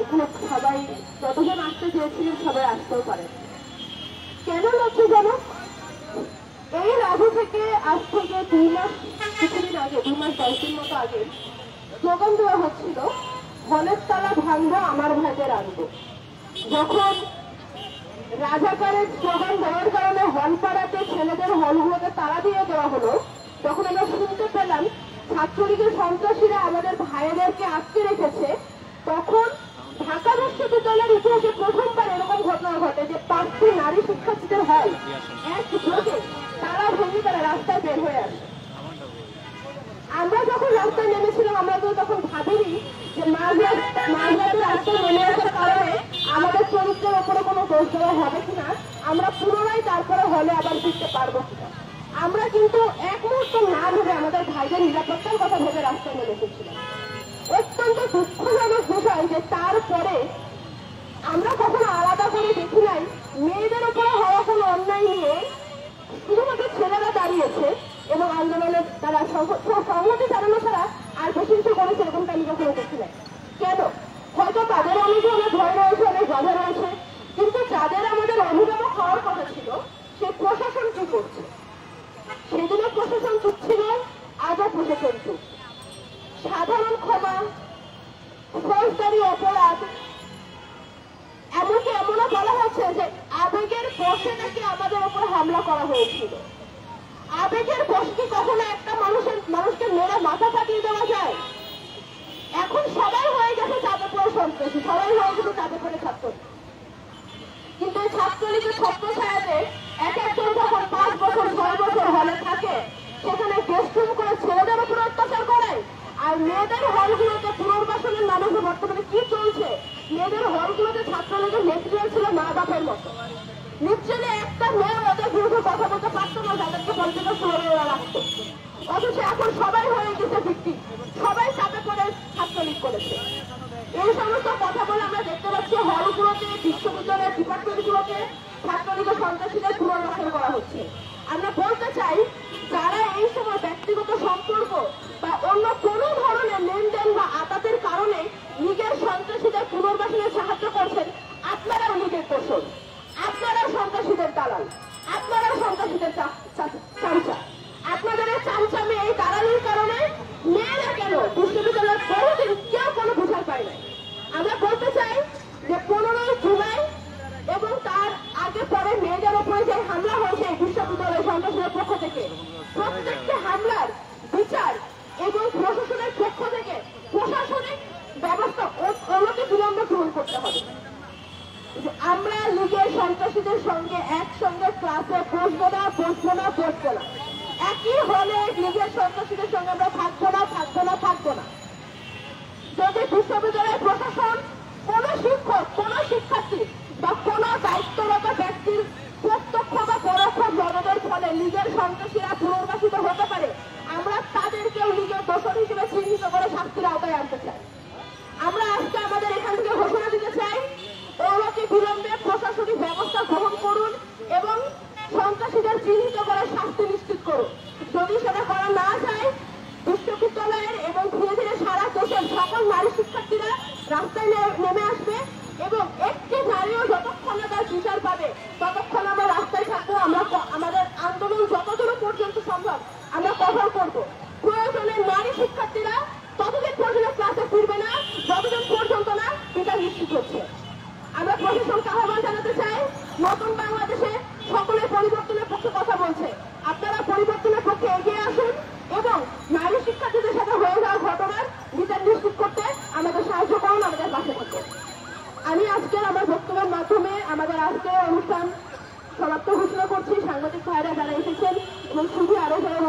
এখানে সবাই যতজন আসতে চেয়েছিলেন সবাই আসতেও পারেন। কেন লজ্জাজনক? এই রাজু থেকে আজ থেকে 2 মাস কিছুদিন আগে, 2 মাস 10 দিন মতো আগে স্লোগান দেওয়া হচ্ছিল, হলের তালা ভাঙবো আমার ভাইদের আনবো। যখন রাজাকারের স্লোগান দেওয়ার কারণে হল পাড়াতে ছেলেদের হলগুলোকে তালা দিয়ে দেওয়া হলো, তখন আমরা শুনতে পেলাম ছাত্রলীগের সন্ত্রাসীরা আমাদের ভাইদেরকে আটকে রেখেছে। তখন ঢাকা বিশ্ববিদ্যালয়ের ইতিহাসে প্রথমবার এরকম ঘটনা ঘটে যে 5টি নারী শিক্ষার্থীদের হল একযোগে তারা ভেঙে তারা রাস্তায় বের হয়ে আসে। আমরা যখন রাস্তায় নেমেছিলাম আমরা তো তখন ভাবিনি যে মাঝরাতে রাস্তায় নেমে আসার কারণে আমাদের চরিত্রের ওপরে কোনো দোষ দেওয়া হবে কিনা, আমরা পুনরায় তারপরে হলে আবার ফিরতে পারবো কিনা। আমরা কিন্তু এক মুহূর্ত না ভেবে আমাদের ভাইদের নিরাপত্তার কথা ভেবে রাস্তায় নেমে এসেছিলাম। অত্যন্ত দুঃখজনক বিষয় যে তারপরে আমরা কখনো আলাদা করে দেখি নাই মেয়েদের উপরে হওয়া কোনো অন্যায় নিয়ে শুধুমাত্র ছেলেরা দাঁড়িয়েছে এবং আন্দোলনের তারা সংহতি জানানো ছাড়া আর বেশি কিছু করেছে এরকমটা আমি কখনো দেখি নাই। কেন? হয়তো তাদের অনেকে অনেক ভয় রয়েছে, অনেক বাধা রয়েছে, কিন্তু যাদের আমাদের অভিভাবক হওয়ার কথা ছিল সে প্রশাসন কি করছে? সেদিনও প্রশাসন চুপ ছিল, আজও প্রশাসন চুপ। সাধারণ ক্ষমা, ফৌজদারি অপরাধ, এমনকি এমনও বলা হচ্ছে যে আবেগের বশে নাকি আমাদের উপর হামলা করা হয়েছিল। আবেগের বশে কি কখনো একটা মানুষকে মেরে মাথা ফাটিয়ে দেওয়া যায়? এখন সবাই হয়ে গেছে চাপে পড়ে সন্ত্রাসী, সবাই হয়ে গেছে চাপে পড়ে ছাত্র। কিন্তু এই ছাত্রলীগের ছত্র ছায়াতে এক একজন যখন 5 বছর 6 বছর হলে থাকে, সেখানে গেস্টরুম করে ছেলেদের উপর অত্যাচার করে। আর মেয়েদের হলগুলোতে পুনর্বাসনের নামে বর্তমানে কি চলছে, মেয়েদের হলগুলোতে ছাত্রলীগের নেতৃত্ব ছিল মা বাপের মতো। নিশ্চয়ই একটা মেয়ে ওদের বিরুদ্ধে কথা বলতে পারতো না, যাদেরকে পলিটিক্যাল ফ্লোরে ওরা রাখতো। অথচ এখন সবাই হয়ে গেছে ভিক্টিম, সবাই চাপে পড়ে ছাত্রলীগ করেছে। এই সমস্ত কথা বলে আমরা দেখতে পাচ্ছি হলগুলোতে, বিশ্ববিদ্যালয়ের ডিপার্টমেন্টগুলোতে ছাত্রলীগের সন্ত্রাসীদের পুনর্বাসন করা হচ্ছে। আমরা বলতে চাই যারা এই সময় ব্যক্তিগত সম্পর্ক বা অন্য কোনো ধরনের লেনদেন বা আতাতের কারণে লীগের সন্ত্রাসীদের পুনর্বাসনে সাহায্য করছেন, আপনারাও লীগের কৌশল, আপনারাও সন্ত্রাসীদের দালাল, আপনারাও সন্ত্রাসীদের চামচা। আপনাদের এই চামচামি, এই দালালির কারণে মেয়েরা কেন বিশ্ববিদ্যালয়ের বহুদিন কেউ কোনো বুঝার পায় নাই। আমরা বলতে চাই যে 15 জুলাই এবং তার আগে পরে মেয়েদের উপরে যে হামলা হয়েছে বিশ্ববিদ্যালয় সন্ত্রাসীদের পক্ষ থেকে, প্রত্যেকটি হামলার বিচার এবং প্রশাসনের পক্ষ থেকে প্রশাসনিক ব্যবস্থা অনতি বিলম্বে গ্রহণ করতে হবে। আমরা লীগের সন্ত্রাসীদের সঙ্গে একসঙ্গে ক্লাসে বসবো না। একই হলে লীগের সন্ত্রাসীদের সঙ্গে আমরা থাকবো না। যদি বিশ্ববিদ্যালয়ের প্রশাসন, কোন শিক্ষক, কোন শিক্ষার্থী বা কোন দায়িত্বরত ব্যক্তির প্রত্যক্ষ বা পরোক্ষ মদদের ফলে লীগের সন্ত্রাসীরা পুনর্বাসিত হতে পারে, আমরা তাদেরকেও লীগের দোষর হিসেবে চিহ্নিত করে শাস্তির আওতায় আনতে চাই। আমরা আজকে আমাদের এখান থেকে ঘোষণা দিতে চাই, অনতি বিলম্বে প্রশাসনিক ব্যবস্থা গ্রহণ করুন এবং সন্ত্রাসীদের চিহ্নিত করে শাস্তি নিশ্চিত করুন। যদি সেটা করা না যায়, বিশ্ববিদ্যালয়ের এবং ধীরে ধীরে সারা দেশের সকল নারী শিক্ষার্থীরা রাস্তায় নেমে আসবে এবং একটি নারীও যতক্ষণ না তার বিচার পাবে ততক্ষণ আমরা রাস্তায় থাকবো। আমরা আমাদের আন্দোলন যতদূর পর্যন্ত সম্ভব আমরা কভার করবো। প্রয়োজনে নারী শিক্ষার্থীরা ততদিন পর্যন্ত ক্লাসে ফিরবে না যতদিন পর্যন্ত না বিচার নিশ্চিত হচ্ছে। আমরা প্রশাসনকে আহ্বান জানাতে চাই, নতুন বাংলাদেশে সকলের পরিবর্তনের পক্ষে কথা বলছে, আপনারা পরিবর্তনের পক্ষে এগিয়ে আসুন এবং নারী শিক্ষার্থীদের সাথে হয়ে যাওয়া ঘটনার বিচার নিশ্চিত করতে আমাদের সাহায্য করুন, আমাদের পাশে থাকুন। আমি আজকের আমার বক্তব্যের মাধ্যমে আমাদের আজকের অনুষ্ঠান সমাপ্ত ঘোষণা করছি। সাংবাদিক ভাইরা যারা এসেছেন এবং শুধু আরো যারা